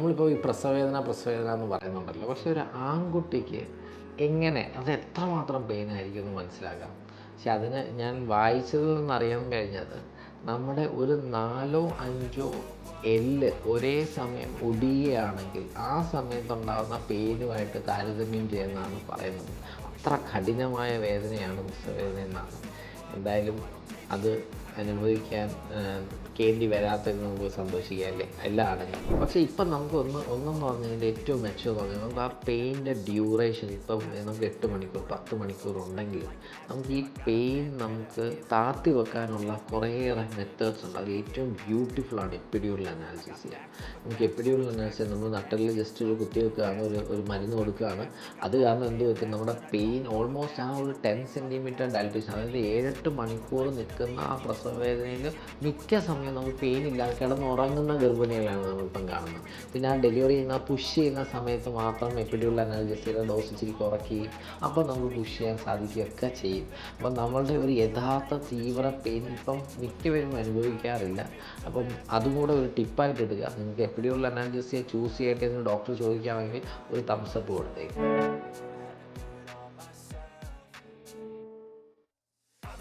നമ്മളിപ്പോൾ ഈ പ്രസവവേദന എന്ന് പറയുന്നുണ്ടല്ലോ, പക്ഷെ ഒരു ആൺകുട്ടിക്ക് എങ്ങനെ അത് എത്രമാത്രം പെയിനായിരിക്കും എന്ന് മനസ്സിലാക്കാം. പക്ഷെ അതിന് ഞാൻ വായിച്ചതിൽ നിന്നറിയാൻ കഴിഞ്ഞത് നമ്മുടെ ഒരു 4 5 എല്ല് ഒരേ സമയം ഒടിയുകയാണെങ്കിൽ ആ സമയത്തുണ്ടാകുന്ന പെയിനുമായിട്ട് താരതമ്യം ചെയ്യുന്നതാണ് പറയുന്നത്. അത്ര കഠിനമായ വേദനയാണ് പ്രസവവേദന എന്നാണ്. എന്തായാലും അത് അനുഭവിക്കാൻ കേണ്ടി വരാത്തത് നമുക്ക് സന്തോഷിക്കാം അല്ലേ, എല്ലാം ആണെങ്കിലും. പക്ഷേ ഇപ്പം നമുക്ക് ഒന്നെന്ന് പറഞ്ഞതിൻ്റെ ഏറ്റവും മെച്ചം എന്ന് പറഞ്ഞാൽ നമുക്ക് ആ പെയിൻ്റെ ഡ്യൂറേഷൻ ഇപ്പം നമുക്ക് 8 മണിക്കൂർ 10 മണിക്കൂർ ഉണ്ടെങ്കിൽ നമുക്ക് ഈ പെയിൻ നമുക്ക് താത്തി വെക്കാനുള്ള കുറേയേറെ മെത്തേഡ്സ് ഉണ്ട്. അതിൽ ഏറ്റവും ബ്യൂട്ടിഫുള്ളാണ് എപ്പിഡ്യൂറൽ അനാലിസിസ് ചെയ്യുക. നമുക്ക് എപ്പിഡ്യൂറൽ അനാലിസിസ് നമ്മൾ നട്ടലിൽ ജസ്റ്റ് ഒരു കുത്തി വെക്കുകയാണ്, ഒരു മരുന്ന് കൊടുക്കുകയാണ്. അത് കാരണം എന്ത് പറ്റും, നമ്മുടെ പെയിൻ ഓൾമോസ്റ്റ് ആ ഒരു 10 സെൻറ്റിമീറ്റർ ഡയലറ്റേഷൻ, അതായത് 7-8 മണിക്കൂർ നിൽക്കുന്ന ആ പ്രസവവേദനയിൽ മിക്ക സമയം നമുക്ക് പെയിൻ ഇല്ലാതെ കിടന്നുറങ്ങുന്ന ഗർഭിണികളാണ് നമ്മളിപ്പം കാണുന്നത്. പിന്നെ ആ ഡെലിവറി ചെയ്യുന്ന പുഷ് ചെയ്യുന്ന സമയത്ത് മാത്രം എപ്പിഡ്യൂറൽ അനാൽജസിയുടെ ഡോസ് ഇച്ചിരി കുറയ്ക്കുകയും അപ്പോൾ നമുക്ക് പുഷ് ചെയ്യാൻ സാധിക്കുകയൊക്കെ ചെയ്യും. അപ്പം നമ്മളുടെ ഒരു യഥാർത്ഥ തീവ്ര പെയിൻ ഇപ്പം മിക്കവരും അനുഭവിക്കാറില്ല. അപ്പം അതും കൂടെ ഒരു ടിപ്പായിട്ട് എടുക്കുക. നിങ്ങൾക്ക് എപ്പിഡ്യൂറൽ അനാൽജസിയെ ചൂസ് ചെയ്യേണ്ടതെന്ന് ഡോക്ടർ ചോദിക്കുകയാണെങ്കിൽ ഒരു തംസപ്പ് കൊടുത്തേക്കും.